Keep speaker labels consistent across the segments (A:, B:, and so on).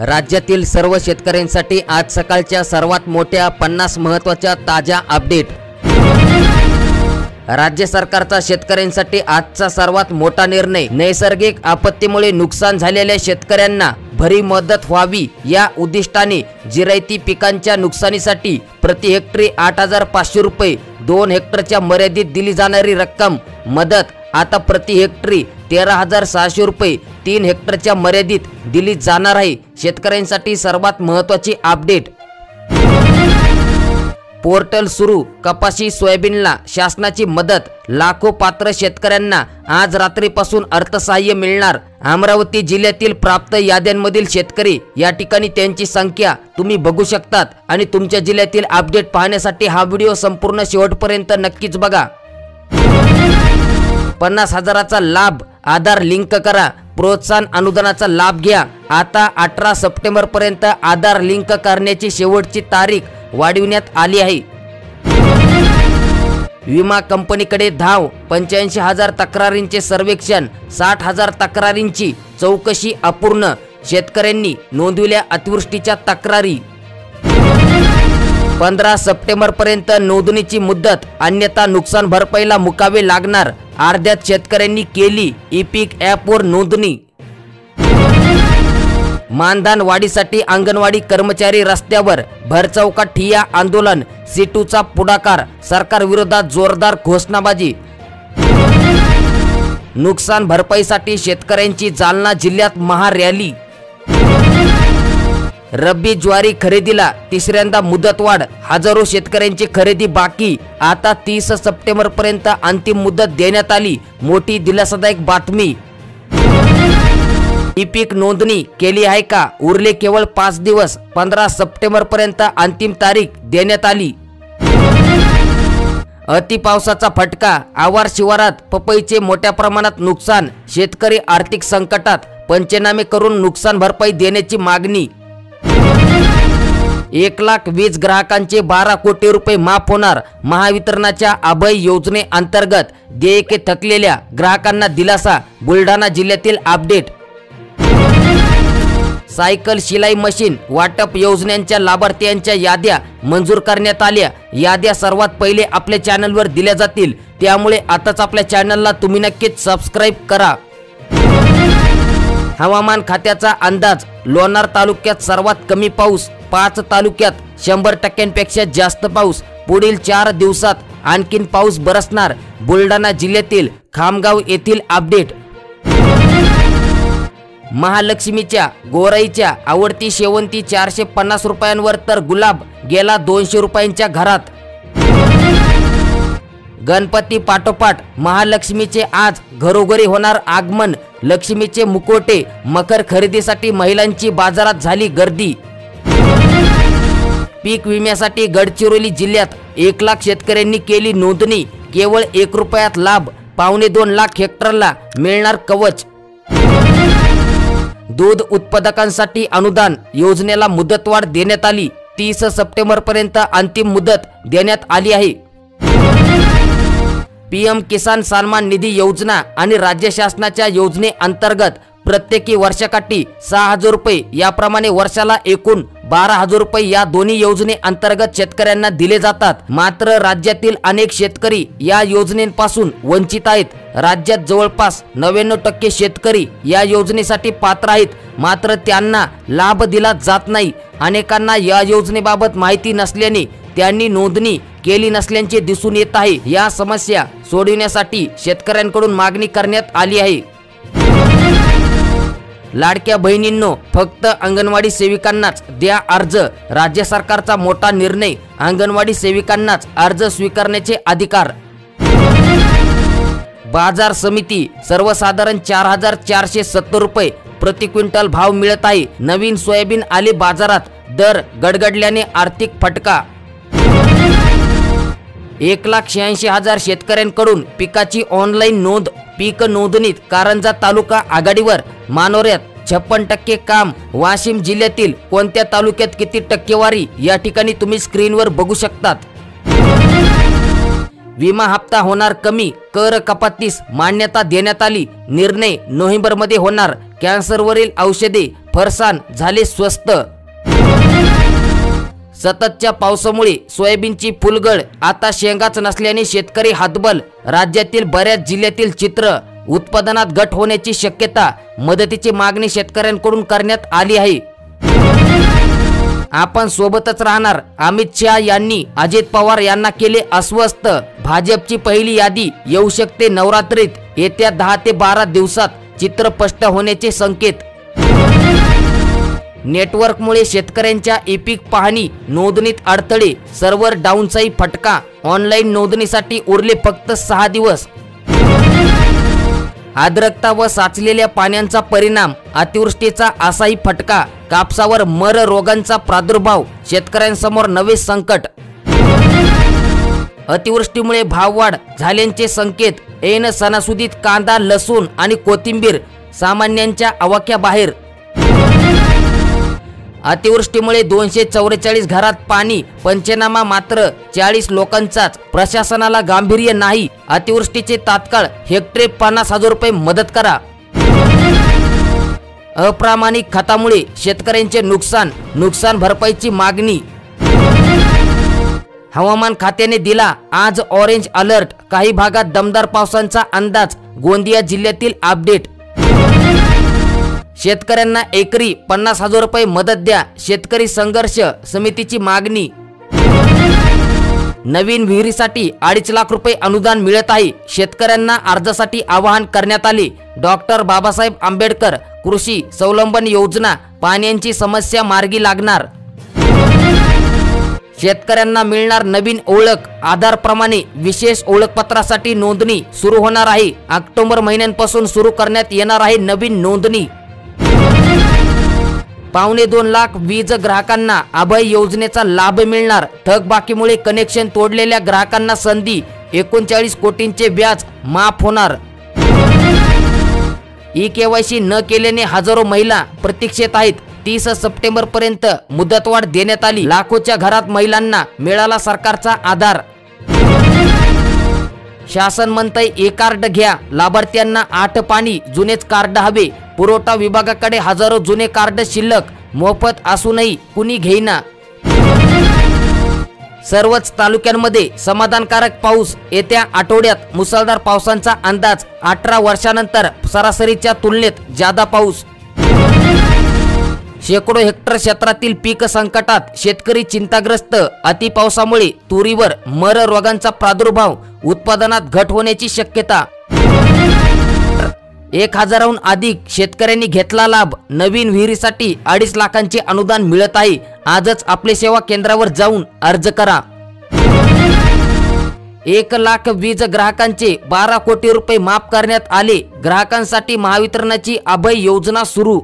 A: राज्यातील सर्व शेतकऱ्यांसाठी आज सकाळच्या सर्वात मोठ्या 50 महत्त्वाच्या ताज्या अपडेट। राज्य सरकारचा शेतकऱ्यांसाठी आजचा सर्वात मोठा निर्णय। नैसर्गिक आपत्तीमुळे नुकसान झालेल्या शेतकऱ्यांना भरीव मदत व्हावी या उद्दिष्टाने जिरायती पिकांच्या नुकसानीसाठी प्रति हेक्टरी 8,500 रुपये, 2 हेक्टरच्या मर्यादित दिली जाणारी रक्कम मदत आता प्रति हेक्टरी 13,600 रुपये, 3 हेक्टरच्या मर्यादित दिली जाणार आहे। शेतकऱ्यांसाठी सर्वात महत्त्वाची अपडेट। पोर्टल सुरू, कपाशी सोयाबीनला शासनाची मदत। लाखो पात्र शेतकऱ्यांना आज रात्रीपासून अर्थसहाय्य मिळणार। अमरावती जिल्ह्यातील प्राप्त याद्यांमधील शेतकरी या ठिकाणी त्यांची संख्या तुम्ही बघू शकतात आणि तुमच्या जिल्ह्यातील अपडेट पाहण्यासाठी हा व्हिडिओ संपूर्ण शेवटपर्यंत नक्कीच बघा। 50,000चा लाभ, आधार लिंक करा, प्रोत्साहन अनुदानाचा लाभ घ्या। आता 18 सप्टेंबर पर्यंत आधार लिंक करण्याची शेवटची तारीख वाढविण्यात आली आहे। विमा कंपनीकडे धाव, 85,000 तक्रारींचे सर्वेक्षण, 60,000 तक्रारींची चौकशी अपूर्ण। शेतकऱ्यांनी नोंदविल्या अतिवृष्टीच्या तक्रारी। 15 सप्टेंबर पर्यंत नोंदणीची मुदत, अन्यथा नुकसान भरपाईला मुकावे लागणार। अर्ध्यात शेतकऱ्यांनी केली ई-पीक ॲपवर नोंदणी। मानधन वाढीसाठी अंगणवाडी कर्मचारी रस्त्यावर, भरचौकात ठिय्या आंदोलन। सीटूचा पुढाकार, सरकार विरोधात जोरदार घोषणाबाजी। नुकसान भरपाईसाठी शेतकऱ्यांची जालना जिल्ह्यात महारॅली। रब्बी ज्वारी खरेदीला तिसऱ्यांदा मुदतवाढ, हजारो शेतकऱ्यांची खरेदी बाकी। आता 30 सप्टेंबर पर्यंत अंतिम मुदत देण्यात आली। मोठी दिलासादायक बातमी। ई-पीक नोंदणी केली आहे का? उरले केवळ 5 दिवस, 15 सप्टेंबर पर्यंत अंतिम तारीख देण्यात आली। अति पावसाचा फटका, आवार शिवारात पपईचे मोठ्या प्रमाणात नुकसान। शेतकरी आर्थिक संकटात, पंचनामे करून नुकसान भरपाई देण्याची मागणी। 1 लाख वीज ग्राहकांचे 12 कोटी रुपये माफ होणार। महावितरणाच्या अभय योजनेअंतर्गत देयके थकलेल्या ग्राहकांना दिलासा। बुलढाणा जिल्ह्यातील अपडेट। सायकल शिलाई मशीन वाटप योजनेच्या लाभार्थ्यांच्या याद्या मंजूर करण्यात आल्या। याद्या सर्वात पहिले आपल्या चॅनलवर दिल्या जातील, त्यामुळे आताच आपल्या चॅनलला तुम्ही नक्कीच सबस्क्राइब करा। हवामान खात्याचा अंदाज, लोणार तालुक्यात सर्वात कमी पाऊस, 5 तालुक्यात 100% जास्त पाऊस। पुढील 4 दिवसात आणखीन पाऊस बरसणार। बुलढाणा जिल्ह्यातील खामगाव येथील अपडेट। महालक्ष्मीच्या गोराईच्या आवडती शेवंती 450 रुपयांवर, तर गुलाब गेला 200 रुपयांच्या घरात। गणपती पाठोपाठ महालक्ष्मीचे आज घरोघरी होणार आगमन। लक्ष्मीचे मुखवटे, मकर खरेदीसाठी महिलांची बाजारात झाली गर्दी। पीक विम्यासाठी गडचिरोली जिल्ह्यात 1 लाख शेतकऱ्यांनी केली नोंदणी। केवळ 1 रुपयात लाभ, 2.25 लाख हेक्टरला मिळणार कवच। दूध उत्पादकांसाठी अनुदान योजनेला मुदतवाढ देण्यात आली। 30 सप्टेंबर पर्यंत अंतिम मुदत देण्यात आली आहे। पीएम किसान सन्मान निधी योजना आणि राज्य शासनाच्या योजनेअंतर्गत प्रत्येकी वर्षाकाठी 6,000 रुपये, याप्रमाणे वर्षाला एकूण 12,000 रुपये या दोन्ही योजनेअंतर्गत शेतकऱ्यांना दिले जातात। मात्र राज्यातील अनेक शेतकरी या योजनेपासून वंचित आहेत। राज्यात जवळपास 99% शेतकरी या योजनेसाठी पात्र आहेत, मात्र त्यांना लाभ दिला जात नाही। अनेकांना या योजनेबाबत माहिती नसल्याने त्यांनी नोंदणी केली नसल्याचे दिसून येत आहे। या समस्या सोडविण्यासाठी शेतकऱ्यांकडून मागणी करण्यात आली आहे। लाडक्या बहिणींनो, फक्त अंगणवाडी सेविकांनाच द्या अर्ज। राज्य सरकारचा मोठा निर्णय, अंगणवाडी सेविकांनाच अर्ज स्वीकारण्याचे अधिकार। बाजार समिती, सर्वसाधारण 4,470 रुपये प्रति क्विंटल भाव मिळत आहे। नवीन सोयाबीन आले बाजारात, दर गडगडल्याने आर्थिक फटका। 1,86,000 शेतकऱ्यांकडून पिकाची ऑनलाईन नोंद। पीक नोंदणीत कारंजा तालुका आघाडीवर, मानोऱ्यात 56% काम। वाशिम जिल्ह्यातील कोणत्या तालुक्यात किती टक्केवारी या ठिकाणी तुम्ही स्क्रीनवर बघू शकतात। विमा हप्ता होणार कमी, कर कपातीस मान्यता देण्यात आली, निर्णय नोव्हेंबरमध्ये होणार, कॅन्सरवरील औषधे फरसाण झाले स्वस्त. सततच्या पावसामुळे सोयाबीनची फुलगळ, आता शेंगाच नसल्याने शेतकरी हतबल, राज्यातील बऱ्याच जिल्ह्यातील चित्र, उत्पादनात घट होण्याची शक्यता, मदतीची मागणी शेतकऱ्यांकडून करण्यात आली आहे. आपण सोबतच राहणार, अमित शहा यांनी अजित पवार यांना केले अस्वस्थ. भाजपची पहिली यादी येऊ शकते नवरात्रीत, येत्या 10 ते 12 दिवसात चित्र स्पष्ट होण्याचे संकेत. नेटवर्कमुळे शेतकऱ्यांच्या ई-पीक पाहणी नोंदणीत अडथळे, सर्व्हर डाऊनचाही फटका, ऑनलाईन नोंदणीसाठी उरले फक्त 6 दिवस. आर्द्रता व साचलेल्या पाण्याचा परिणाम, अतिवृष्टीचा असाही फटका, कापसावर मर रोगांचा प्रादुर्भाव, शेतकऱ्यांसमोर नवे संकट. अतिवृष्टीमुळे भाववाढ झाल्याचे संकेत, ऐन सणासुदीत कांदा, लसूण आणि कोथिंबीर सामान्यांच्या आवाक्याबाहेर. अतिवृष्टीमुळे 244 घरात पाणी, पंचनामा मात्र 40 लोकांचाच, प्रशासनाला गांभीर्य नाही. अतिवृष्टीचे तात्काळ हेक्टरी 50,000 रुपये मदत करा. अप्रामाणिक खतामुळे शेतकऱ्यांचे नुकसान भरपाईची मागणी. हवामान खात्याने दिला आज ऑरेंज अलर्ट, काही भागात दमदार पावसाचा अंदाज, गोंदिया जिल्ह्यातील अपडेट. शेतकऱ्यांना एकरी 50,000 रुपये मदत द्या, शेतकरी संघर्ष समितीची मागणी. नवीन विहिरीसाठी 2.5 लाख रुपये अनुदान मिळत आहे, शेतकऱ्यांना अर्जासाठी आवाहन करण्यात आले. डॉक्टर बाबासाहेब आंबेडकर कृषी स्वावलंबन योजना, पाण्याची समस्या मार्गी लागणार. शेतकऱ्यांना मिळणार नवीन ओळख, आधार प्रमाणे विशेष ओळखपत्रासाठी नोंदणी सुरू होणार आहे. ऑक्टोबर महिन्यापासून सुरू करण्यात येणार आहे नवीन नोंदणी. 2.25 लाख वीज ग्राहकांना अभय योजनेचा लाभ मिळणार, थकबाकीमुळे कनेक्शन तोडलेल्या ग्राहकांना संधी, 39 कोटींचे व्याज माफ होणार. ई-केवायसी न केल्याने हजारो महिला प्रतीक्षेत आहेत, 30 सप्टेंबर पर्यंत मुदतवाढ देण्यात आली. लाखोच्या घरात महिलांना मिळाला सरकारचा आधार. शासन म्हणतंय e-कार्ड घ्या, लाभार्थ्यांना 8 पाणी, जुनेच कार्ड हवे. पुरवठा विभागाकडे हजारो जुने कार्ड शिल्लक, मोफत असूनही कुणी घेईना. सर्वच तालुक्यांमध्ये समाधानकारक पाऊस, येत्या आठवड्यात मुसळधार पावसाचा अंदाज. 18 वर्षानंतर सरासरीच्या तुलनेत जादा पाऊस. शेकडो हेक्टर क्षेत्रातील पीक संकटात, शेतकरी चिंताग्रस्त. अतिपावसामुळे तुरीवर मर रोगांचा प्रादुर्भाव, उत्पादनात घट होण्याची शक्यता. 1000हून अधिक शेतकऱ्यांनी घेतला लाभ, नवीन विहिरीसाठी 2.5 लाखांचे अनुदान मिळत आहे. आजच आपले सेवा केंद्रावर जाऊन अर्ज करा. 1 लाख वीज ग्राहकांचे 12 कोटी रुपये माफ करण्यात आले. ग्राहकांसाठी महावितरणाची अभय योजना सुरू.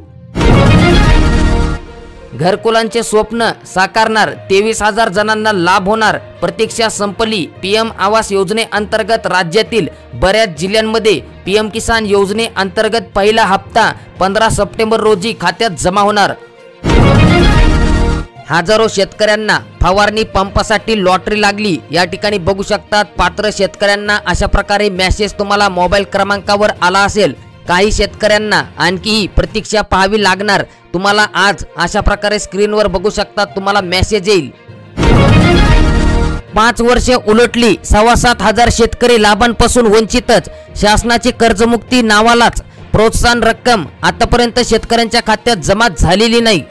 A: घरकुलांचे स्वप्न साकारणार, 23,000 जणांना लाभ होणार. प्रतीक्षा संपली. पीएम आवास योजनेअंतर्गत राज्यातील बऱ्याच जिल्ह्यांमध्ये पीएम किसान योजनेअंतर्गत पहिला हप्ता 15 सप्टेंबर रोजी खात्यात जमा होणार. हजारो शेतकऱ्यांना फवारणी पंपासाठी लॉटरी लागली. या ठिकाणी बघू शकतात, पात्र शेतकऱ्यांना अशा प्रकारे मेसेज तुम्हाला मोबाईल क्रमांकावर आला असेल. काही शेतकऱ्यांना आणखीही प्रतीक्षा पाहावी लागणार. तुम्हाला आज अशा प्रकारे स्क्रीनवर बघू शकतात, तुम्हाला मेसेज येईल. 5 वर्षे उलटली, 7,500 शेतकरी लाभांपासून वंचितच. शासनाची कर्जमुक्ती नावालाच, प्रोत्साहन रक्कम आतापर्यंत शेतकऱ्यांच्या खात्यात जमा झालेली नाही.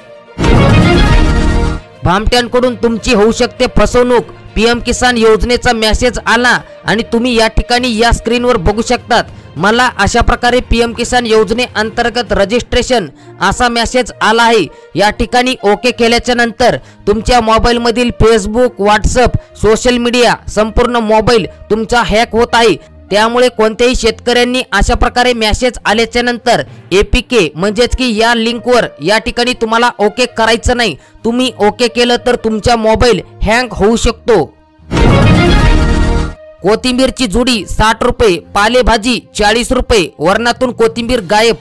A: भामट्यांकडून तुमची होऊ शकते फसवणूक. पीएम किसान योजनेचा मेसेज आला आणि तुम्ही या ठिकाणी या स्क्रीनवर बघू शकतात. मला अशा प्रकारे पीएम किसान योजनेअंतर्गत रजिस्ट्रेशन असा मेसेज आला आहे. या ठिकाणी ओके केल्याच्या नंतर तुमच्या मोबाईलमधील फेसबुक, व्हॉट्सअप, सोशल मीडिया संपूर्ण मोबाईल तुमचा हॅक होत आहे. त्यामुळे कोणत्याही शेतकऱ्यांनी अशा प्रकारे मेसेज आल्याच्या नंतर एपीके म्हणजेच की या लिंकवर या ठिकाणी तुम्हाला ओके करायचं नाही. तुम्ही ओके केलं तर तुमचा मोबाईल हँग होऊ शकतो. कोथिंबीरची जुडी 60 रुपये, पालेभाजी 40 रुपये, वरणातून कोथिंबीर गायब.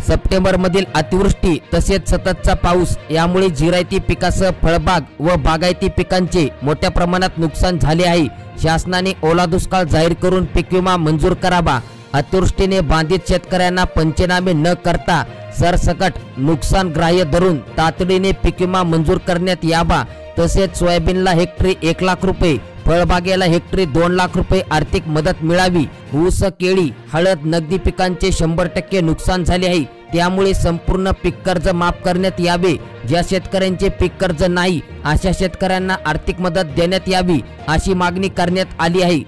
A: सप्टेंबरमधील अतिवृष्टी तसेच सततचा पाऊस यामुळे जिरायती पिकासह फळबाग व बागायती पिकांचे मोठ्या प्रमाणात नुकसान झाले आहे। शासनाने ओला दुष्काळ जाहीर करून पीक विमा मंजूर करावा। अतिवृष्टीने बाधित शेतकऱ्यांना पंचनामे न करता सरसकट नुकसान ग्राह्य धरून तातडीने पीक विमा मंजूर करण्यात यावा। तसेच सोयाबीनला हेक्टरी 1 लाख रुपये, फळबागेला हेक्टरी 2 लाख रुपये आर्थिक मदत मिळावी। ऊस, केळी, हळद, नगदी पिकांचे 100% नुकसान झाले आहे, त्यामुळे संपूर्ण पीक कर्ज माफ करण्यात यावे। ज्या शेतकऱ्यांचे पीक कर्ज नाही अशा शेतकऱ्यांना आर्थिक मदत देण्यात यावी अशी मागणी करण्यात आली आहे।